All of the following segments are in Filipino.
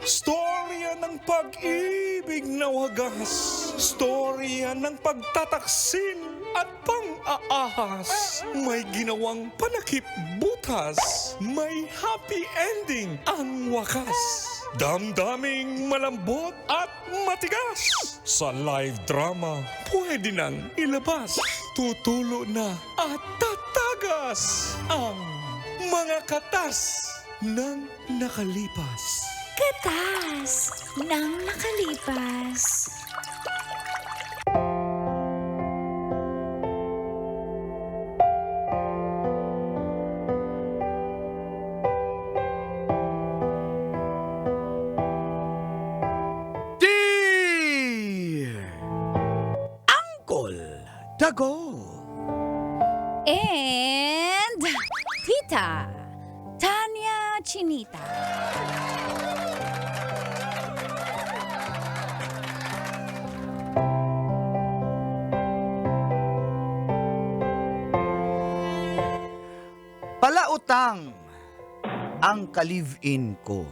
Storya ng pag-ibig na wagas. Storya ng pagtataksil at pang-aahas. May ginawang panakip butas. May happy ending ang wakas. Damdaming malambot at matigas. Sa live drama, pwede nang ilabas. Tutulo na at tatagas ang mga katas ng nakalipas. Katas ng nakalipas. Dear Uncle Dago. And Tita Tanya Chinita. Palautang ang ka-live-in ko.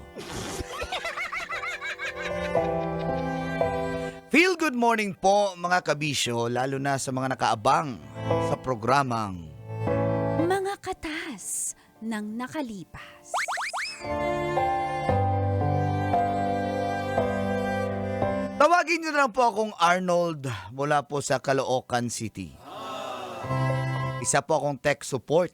Feel good morning po mga kabisyo, lalo na sa mga nakaabang sa programang Mga katas ng nakalipas. Tawagin niyo na lang po akong Arnold mula po sa Caloocan City. Isa po akong tech support.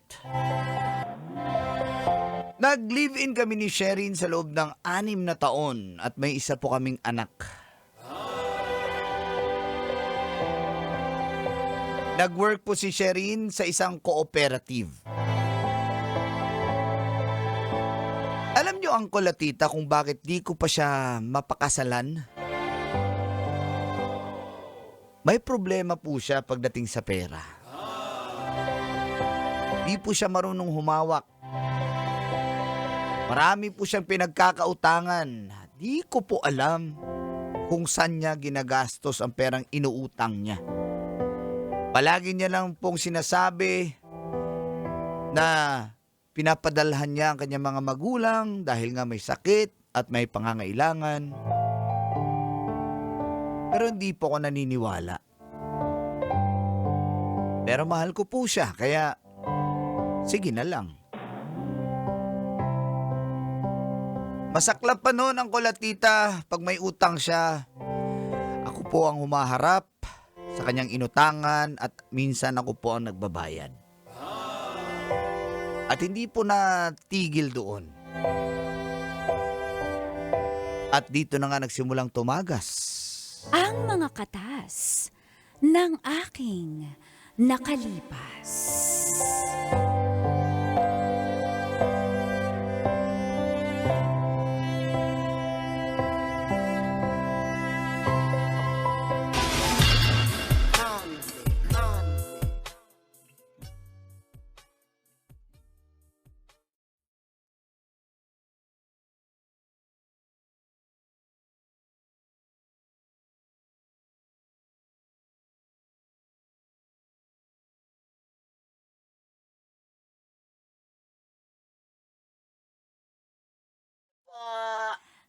Nag-live-in kami ni Sherin sa loob ng 6 na taon at may isa po kaming anak. Nag-work po si Sherin sa isang cooperative. Alam niyo, Uncle at Tita, kung bakit di ko pa siya mapakasalan? May problema po siya pagdating sa pera. Di po siya marunong humawak. Marami po siyang pinagkakautangan. Di ko po alam kung saan niya ginagastos ang perang inuutang niya. Palagi niya lang pong sinasabi na pinapadalhan niya ang kanyang mga magulang dahil nga may sakit at may pangangailangan. Pero hindi po ako naniniwala. Pero mahal ko po siya, kaya sige na lang. Masaklap pa noon ang kulatita pag may utang siya. Ako po ang humaharap sa kanyang inutangan at minsan ako po ang nagbabayad. At hindi po natigil doon. At dito na nga nagsimulang tumagas Ang mga katas ng aking nakalipas.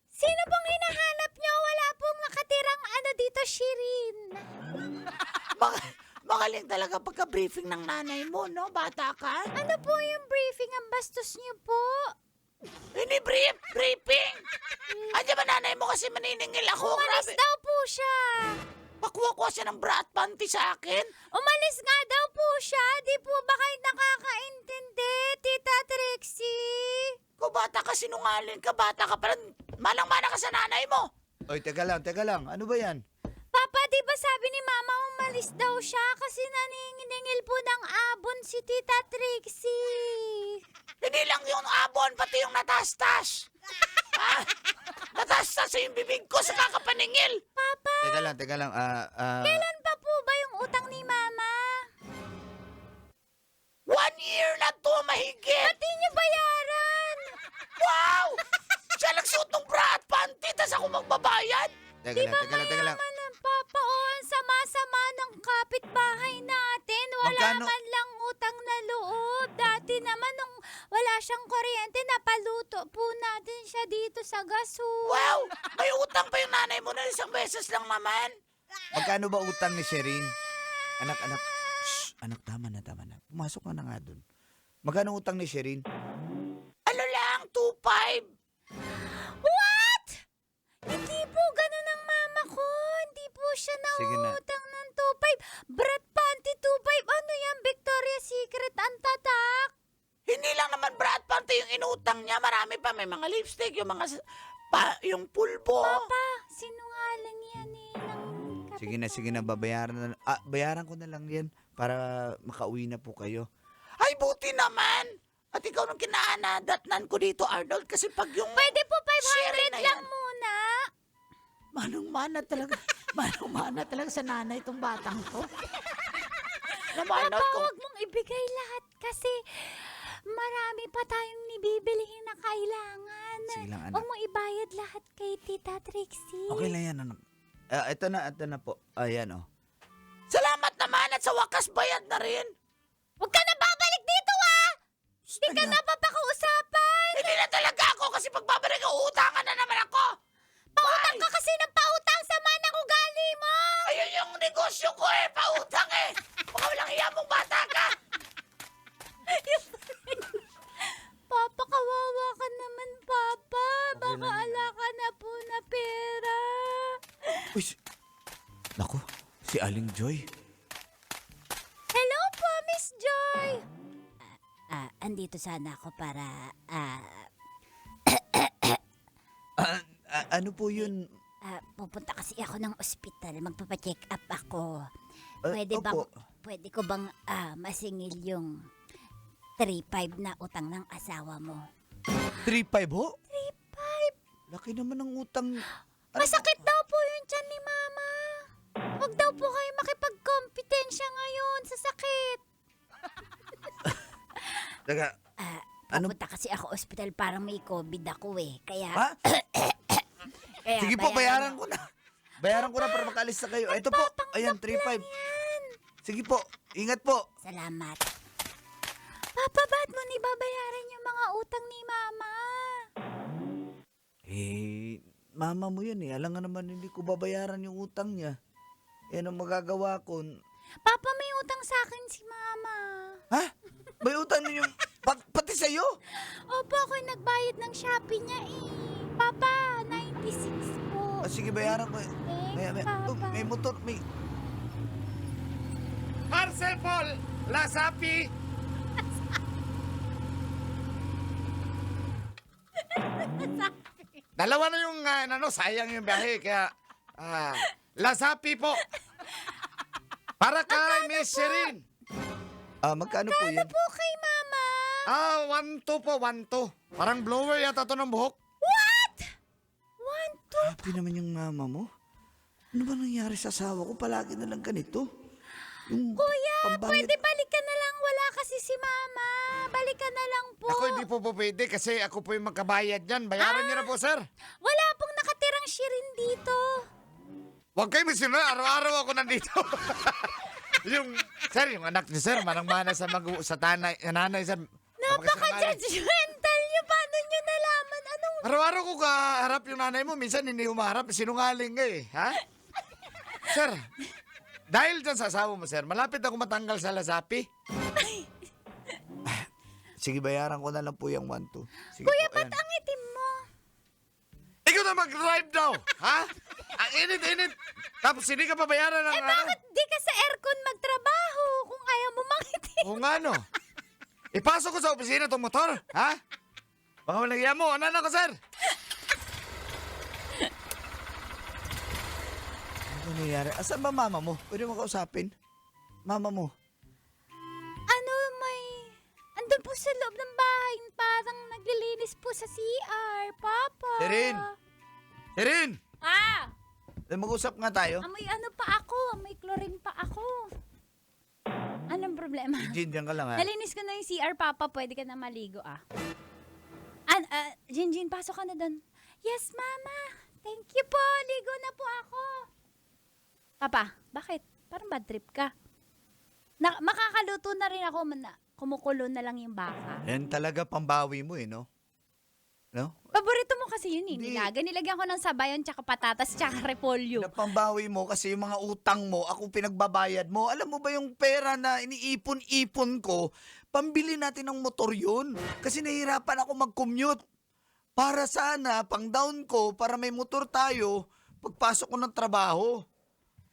Sino pong hinahanap niyo? Wala pong nakatirang dito, Shirin. Magaling talaga pagka-briefing ng nanay mo, no? Bata ka. Ano po yung briefing? Ang bastos niyo po. Hindi briefing. Andiyan ba nanay mo kasi maniningil ako? Umalis Grabe. daw po siya. Pakuha-kuha siya ng bra at panty sa akin. Umalis nga daw po siya. Di po ba kayo nakakaintindi, Tita Trixie? Kung bata ka, sinungaling ka, bata ka pa rin. Manang-mana ka sa nanay mo. Oy, teka lang. Ano ba yan? Papa, di ba sabi ni Mama umalis daw siya kasi naniningil po ng abon si Tita Trixie? Hindi lang yung abon, pati yung natastas. Ha? Natastas sa yung bibig ko sa kakapaningil. Papa, Teka lang. kailan pa po ba yung utang ni Mama? 1 year na to, mahigit. Ba't di niyo bayaran? Wow! Siya nagsuot ng bra at panty, tas ako magbabayad. Teka lang. Mayaman ng Papa, ang sama-sama ng kapitbahay natin. Wala Magkano? man lang utang na loob. Dati naman nung wala siyang kuryente, napaluto Ipinasok po natin siya dito sa gasol. Wow! May utang pa yung nanay mo na 1 beses lang naman. Magkano ba utang ni Sherin? Anak. Shh, anak, tama na. Pumasok ka na nga dun. Magkano utang ni Sherin? Ano lang, 2.5. What? Hindi po ganun ang mama ko. Hindi po siya Sige na. nautang ng 2.5. Brat panty 2.5. Ano yan? Victoria's Secret ang tatak. Hindi lang naman brat panty yung inutang niya. Marami pa. May mga lipstick, yung mga yung pulbo. Papa, sinungaling yan eh. Sige na, bayaran ko na lang yan para makauwi na po kayo. Ay, buti naman. At ikaw nung kinaanadatnan ko dito, Arnold, kasi pag yung... Pwede po Sharing 500 na lang yan. muna. Manong-mana talaga. Manong-mana talaga sa nanay itong batang to. Alam mo, Arnold, Papa, kung... huwag mong ibigay lahat kasi marami pa tayong nibibilihin na kailangan. Sige lang, anak. Huwag mong ibayad lahat kay Tita Trixie. Okay lang yan, anak. Ito na po. Ayan, oh. Salamat naman at sa wakas bayad na rin. Huwag ka na babalik dito, ah! Hindi ka Anak. na papakausapan! Hindi na talaga ako kasi pagbabalik ko, uutangan na naman ako. Pautang Bye. ka kasi ng pautang, sama ng ugali mo! Ayun yung negosyo ko eh, pautang eh. Baka walang iya mong bata ka. Papa, kawawa ka naman, Papa. Baka lang yan. ala ka na po na pera. Uy, naku, si Aling Joy. Hello po, Miss Joy! Andito sana ako para, Ano po yun? pupunta kasi ako ng ospital. Magpapacheck up ako. Opo. Pwede ko bang masingil yung 3.5 na utang ng asawa mo? 3.5 ho? 3.5? Laki naman ng utang. Masakit daw po yun dyan ni Mama. Huwag daw po kayo makipagkompetensya ngayon sa sakit. Taga, Ano? Pupunta kasi ako ospital parang may COVID ako eh. Kaya, ha? kaya Sige po, bayaran ko na. Bayaran ko na para makaalis na kayo. Ito po, ayan, 3.5. Sige po, ingat po. Salamat. Papa, ba't mo nibabayaran yung mga utang ni Mama? Mama mo yun eh. Alam nga naman hindi ko babayaran yung utang niya. Yan ang magagawa ko. Papa, may utang sa akin si Mama. Ha? May utang niyo yung... pati sa'yo? Opo, ako'y nagbayad ng Shopee niya eh. Papa, 96 po. Sige, bayaran ko. Thanks, Papa. May motor, may... Parcel Paul, Lasapi. Dalawa na yung sayang yung biyahe kaya Lasapi po. Para kay Miss Sherin. magkano po yan? Po kay Mama. 1-2 po, 1-2. Parang blower yata to ng buhok. What? 1, 2. Happy naman yung mama mo. Ano ba nangyari sa asawa ko? Palagi na lang ganito. Yung Kuya, pambayad- pwede balikan na lang. Wala kasi si Mama. Balikan na lang po. Ako hindi po pwede kasi ako po yung magkabayad yan. Bayaran niyo na po, sir. Wala pong nakatirang Shirin dito. Huwag kayo misinunod. Araw-araw ako nandito. yung yung anak niyo, sir, manang-mana sa nanay, sir. Napaka-judgmental niyo. Paano niyo nalaman? Anong... Araw-araw ko kaharap yung nanay mo. Minsan hindi humaharap. Sinungaling ka eh. Ha? Sir, dahil dyan sa asawa mo, sir, malapit ako matanggal sa lasapi. Sige, bayaran ko na lang po yung 1-2. Sige Kuya, po, ba't ayan. ang itim mo? Ikaw na mag-drive daw. Ha? Ang init-init. Tapos hindi ka pa bayaran ng Bakit di ka sa aircon magtrabaho kung ayaw mo mangitim? O nga no. Ipasok ko sa opisina itong motor. Ha? Baka malagyan mo. Ano na ko, sir? Ano nangyayari? Asan ba mama mo? Pwede mo kausapin? Mama mo. Andun po sa loob ng bahay, parang naglilinis po sa CR, Papa. Sherin! Sherin! Ah! Mag-usap nga tayo. Amoy ano pa ako, amoy chlorine pa ako. Anong problema? Jin, dyan ka lang ha. Nalinis ko na yung CR, Papa. Pwede ka na maligo, ah. Jin, pasok ka na doon. Yes, Mama. Thank you po. Ligo na po ako. Papa, bakit? Parang bad trip ka. Makakaluto na rin ako. Kumukulo na lang yung baka. Yan talaga pambawi mo eh, no? No? Paborito mo kasi yun, Hindi. nilaga. Nilagyan ko ng sabayon, tsaka patatas, tsaka repolyo. Napambawi mo kasi yung mga utang mo, ako pinagbabayad mo. Alam mo ba yung pera na iniipon-ipon ko, pambili natin ng motor yun. Kasi nahihirapan ako mag-commute. Para sana, pang down ko, para may motor tayo, pagpasok ko ng trabaho.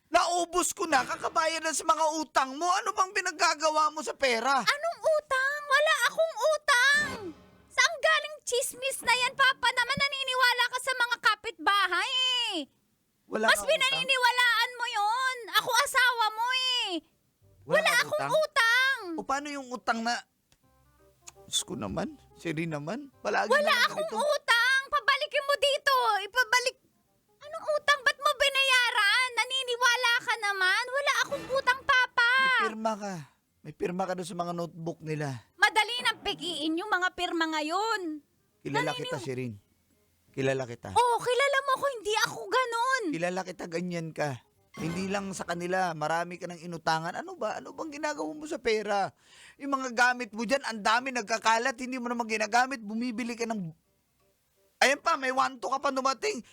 Naubos ko na, kakabayad na sa mga utang mo. Ano bang pinaggagawa mo sa pera? Anong utang? Wala akong utang! Saan galing chismis na yan, Papa? Naman naniniwala ka sa mga kapitbahay eh. Wala Mas kang pinaniniwalaan mo yon. Ako asawa mo eh. Wala kang akong utang. O paano yung utang na... Diyos ko naman, Siri naman. Palagi Wala na lang akong ganito. utang. Pabalikin mo dito. Ipabalik. Anong utang? Ba't mo binayaran? Naniniwala ka naman. Wala akong utang, Papa. May pirma ka. May pirma ka doon sa mga notebook nila. Madali nang pigiin yung mga pirma ngayon. Kilala kita, Sirin. Kilala kita. Oh, kilala mo ko, hindi ako ganun. Kilala kita, ganyan ka. Hindi lang sa kanila, marami ka ng inutangan. Ano ba? Ano bang ginagawa mo sa pera? Yung mga gamit mo dyan, ang dami nagkakalat, hindi mo naman ginagamit, bumibili ka ng... Ayan pa, may 1-2 ka pa dumating.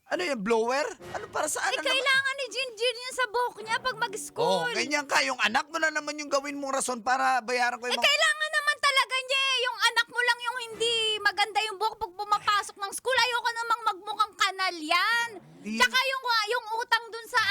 Ano yan, blower? Ano para saan? Eh, Ano naman? kailangan ni Jinjin yun sa buhok niya pag Oh, mag-school. ganyan ka. Yung anak mo na naman yung gawin mong rason para bayaran ko yung mga... Kailangan naman talaga niya eh. Yung anak mo lang yung hindi maganda yung buhok pag pumapasok ng school. Ayoko namang magmukhang kanal yan. Di- Tsaka yung utang dun sa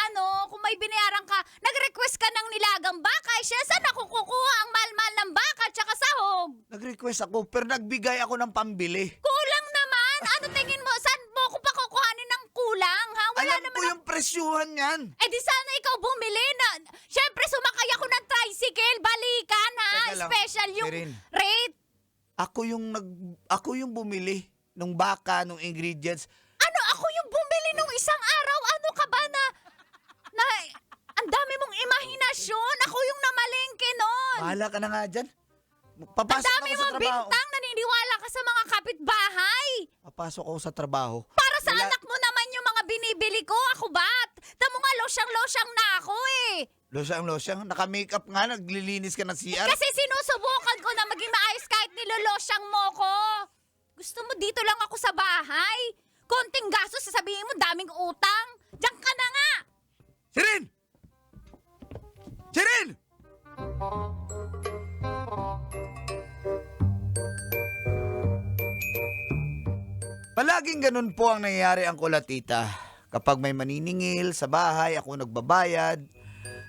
kung may binayaran ka, nag-request ka ng nilagang baka. Siya, saan ako kukuha ang mahal-mahal ng baka tsaka sahog? Nag-request ako, pero nagbigay ako ng pambili. Kulang naman. Ano tingin mo? Saan mo ko pa kukuhanin ng kulang? Ha? Wala Alam naman ko yung presyuhan yan. Eh di sana ikaw bumili na. Siyempre sumakay ako ng tricycle, balikan ha. Teka lang, Special yung Sirin. rate. Ako yung bumili ng baka, ng ingredients. Ano ako yung bumili nung isang araw? Ano ka ba na ang dami mong imahinasyon? Ako yung namalengke nun. Bahala ka na nga dyan. Ang Papasok dami ako sa mong trabaho. bintang, naniniwala ka sa mga kapitbahay. Papasok ako sa trabaho. Para sa Wala- anak mo naman yung mga binibili ko. Ako ba? Tamo nga losyang-losyang na ako eh. Losyang. Naka-makeup nga, naglilinis ka ng CR. Kasi sinusubukan ko na maging maayos kahit nilolosyang mo ko. Gusto mo dito lang ako sa bahay? Konting gastos, sasabihin mo daming utang. Diyan ka na nga. Sirin! Sirin! Palaging ganun po ang nangyayari ang kulatita. Kapag may maniningil sa bahay, ako nagbabayad.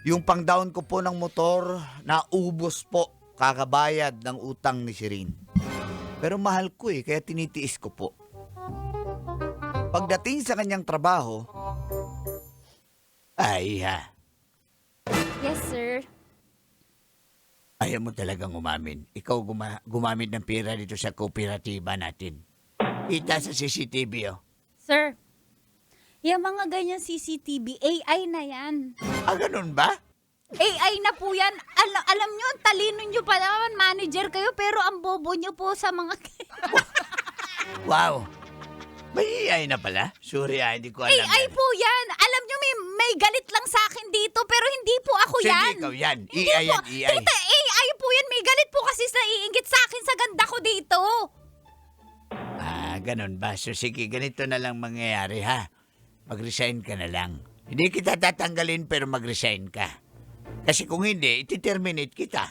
Yung pang-down ko po ng motor, naubos po kakabayad ng utang ni Shirin. Pero mahal ko kaya tinitiis ko po. Pagdating sa kanyang trabaho, ay ha, Yes, sir. ayaw mo talagang umamin. Ikaw gumamit ng pera dito sa kooperatiba natin. Kita sa CCTV, oh. Sir, yung mga ganyan CCTV, AI na yan. Ah, ganun ba? AI na po yan. Alam nyo, ang talino nyo pa naman, manager kayo, pero ang bobo nyo po sa mga... Wow. May AI na pala? Sorry, hindi ko alam AI yan. po yan. Alam nyo, may galit lang sa akin dito, pero hindi po ako Sige, yan. ikaw yan. Hindi AI po. yan, AI. Tita, AI po yan. May galit po kasi sa iingit sa akin sa ganda ko dito. Ah, ganun ba? So sige, ganito na lang mangyayari, ha? Mag-resign ka na lang. Hindi kita tatanggalin pero mag-resign ka. Kasi kung hindi, iti-terminate kita.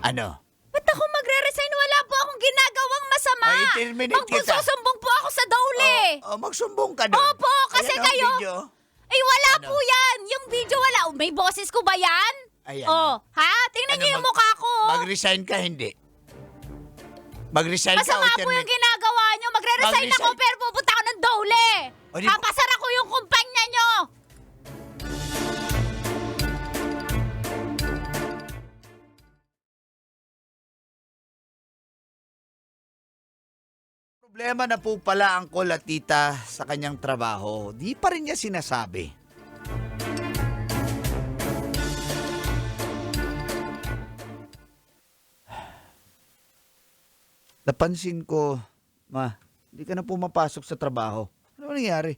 Ano? Ba't ako magre-resign? Wala po akong ginagawang masama. Ay, terminate kita. Magsusumbong po ako sa Dole. Magsumbong ka doon. Opo, kasi Ayan, oh, kayo... video. Ay, wala Ano? po yan. Yung video wala. Oh, may boses ko ba yan? Ayan, Oh, ha? Tingnan Ano, niyo yung mukha ko. Mag-resign ka, hindi. Mag-resign ka Masama o po yung ginagawa niyo. Magre-resign Mag-resign. ako pero pupunta ako ng Dole. O, di- Papasara ko yung kumpanya niyo. Problema na po pala ang kulatita sa kanyang trabaho. Di pa rin niya sinasabi. Napansin ko, hindi ka na pumapasok sa trabaho. Ano nangyari?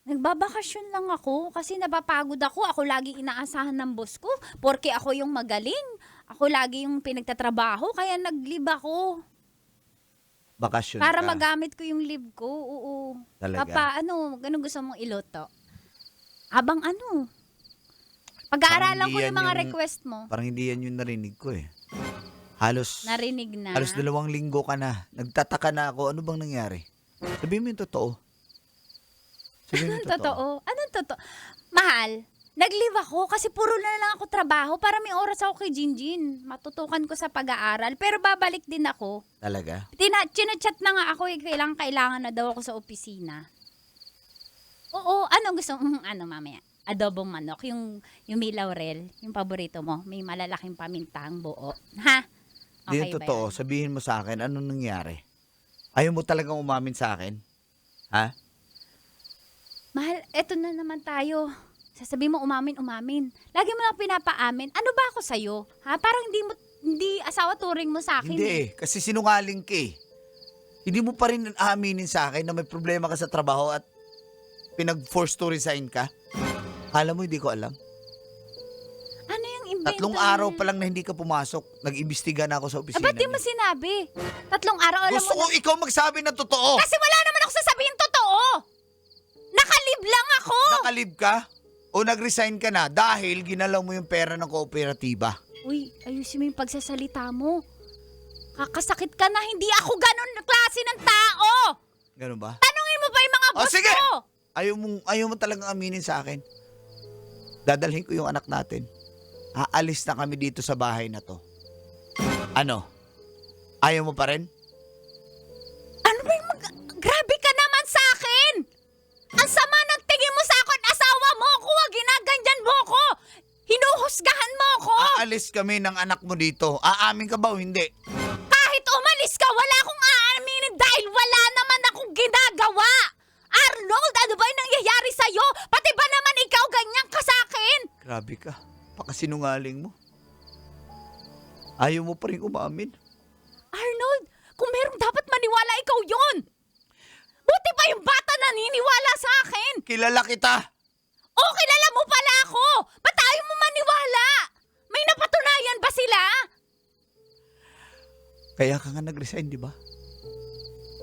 Nagbabakasyon lang ako kasi napapagod ako. Ako lagi inaasahan ng boss ko porque ako yung magaling. Ako lagi yung pinagtatrabaho kaya nag-leave ako. Bakasyon Para ka. magamit ko yung leave ko. Oo. Talaga? Papa, ganun gusto mong iluto? Abang ano? Pag-aaralan Parang ko hindi yung yan mga yung- request mo. Parang hindi yan yung narinig ko eh. Halos Narinig na. 2 linggo ka na. Nagtataka na ako. Ano bang nangyari? Sabihin mo yung totoo. Sabihin mo Anong yung totoo. totoo? Anong totoo? Mahal, nag-leave ako kasi puro na lang ako trabaho para may oras ako kay Jinjin. Matutukan ko sa pag-aaral. Pero babalik din ako. Talaga? Chinachat na nga ako, kailangan na daw ako sa opisina. Oo, gusto mo? Mamaya? Adobong manok, yung may laurel, yung paborito mo, may malalaking pamintang buo. Ha? Hindi Okay yung ba totoo. yan? Sabihin mo sa akin, anong nangyari? Ayaw mo talagang umamin sa akin? Ha? Mahal, eto na naman tayo. Sasabihin mo umamin. Lagi mo lang pinapaamin. Ano ba ako sa'yo? Ha? Parang hindi asawa turing mo sa akin. Hindi eh. Kasi sinungaling ka eh. Hindi mo pa rin aaminin sa akin na may problema ka sa trabaho at pinag-force to resign ka. Alam mo, hindi ko alam. Ano yung invento 3 araw pa lang na hindi ka pumasok. Nag-imbestiga na ako sa opisina. Ba't di mo niyo. sinabi? 3 araw, alam Gusto mo ko ikaw magsabi ng totoo. Kasi wala naman ako sasabihin totoo. Nakalib lang ako. Nakalib ka? O nag-resign ka na dahil ginalaw mo yung pera ng kooperatiba? Uy, ayusin mo yung pagsasalita mo. Kakasakit ka na, hindi ako ganun na klase ng tao. Ganun ba? Tanungin mo pa yung mga boss sige. ko. Ayaw mo talagang aminin sa akin. Dadalhin ko yung anak natin. Aalis na kami dito sa bahay na to. Ano? Ayaw mo pa rin? Ano ba yung grabe ka naman sa akin! Ang sama ng tingin mo sa akin, asawa mo ako, ginaganyan mo ako! Hinuhusgahan mo ako! Aalis kami ng anak mo dito. Aamin ka ba o hindi? Kahit umalis ka, wala akong aaminin dahil wala naman akong ginagawa! Arnold, ano ba yung nangyayari sa'yo? Pati ba naman ikaw ganyan ka sa akin? Grabe ka. Pakasinungaling mo. Ayaw mo pa rin umamin. Arnold, kung merong dapat maniwala, ikaw yun! Buti pa yung bata naniniwala sa akin! Kilala kita. O, kilala mo pala ako! Ba't ayaw mo maniwala? May napatunayan ba sila? Kaya ka nga nag-resign, di ba?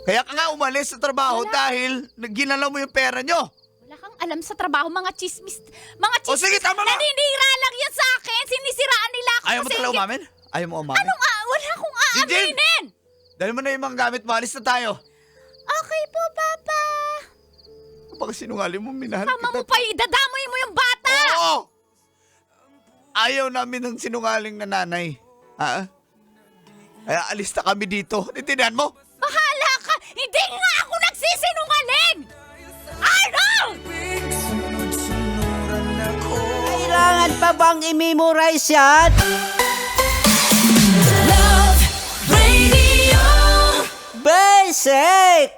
Kaya ka nga umalis sa trabaho Wala. dahil ginalaw mo yung pera nyo. Wala kang alam sa trabaho, mga chismis. Mga O chismis. sige, tama na. Naninira lang yan sa akin. Sinisiraan nila ako. Ayaw mo kasi talaga umamin? Ayaw mo umamin? Wala akong Jinjin! aaminin. Dahil mo na yung mga gamit mo, alis na tayo. Okay po, Papa. Kapag sinungaling mo, minahal Tama kita. mo pa, idadamoy mo yung bata. Oo! Ayaw namin ng sinungaling na nanay. Ha? Kaya alis na kami dito. Naintindihan mo? Bahala ka. Hindi nga ako nagsisinungaling. Arnold! Kailangan pa bang i-memorize yan? Love Radio. Basic!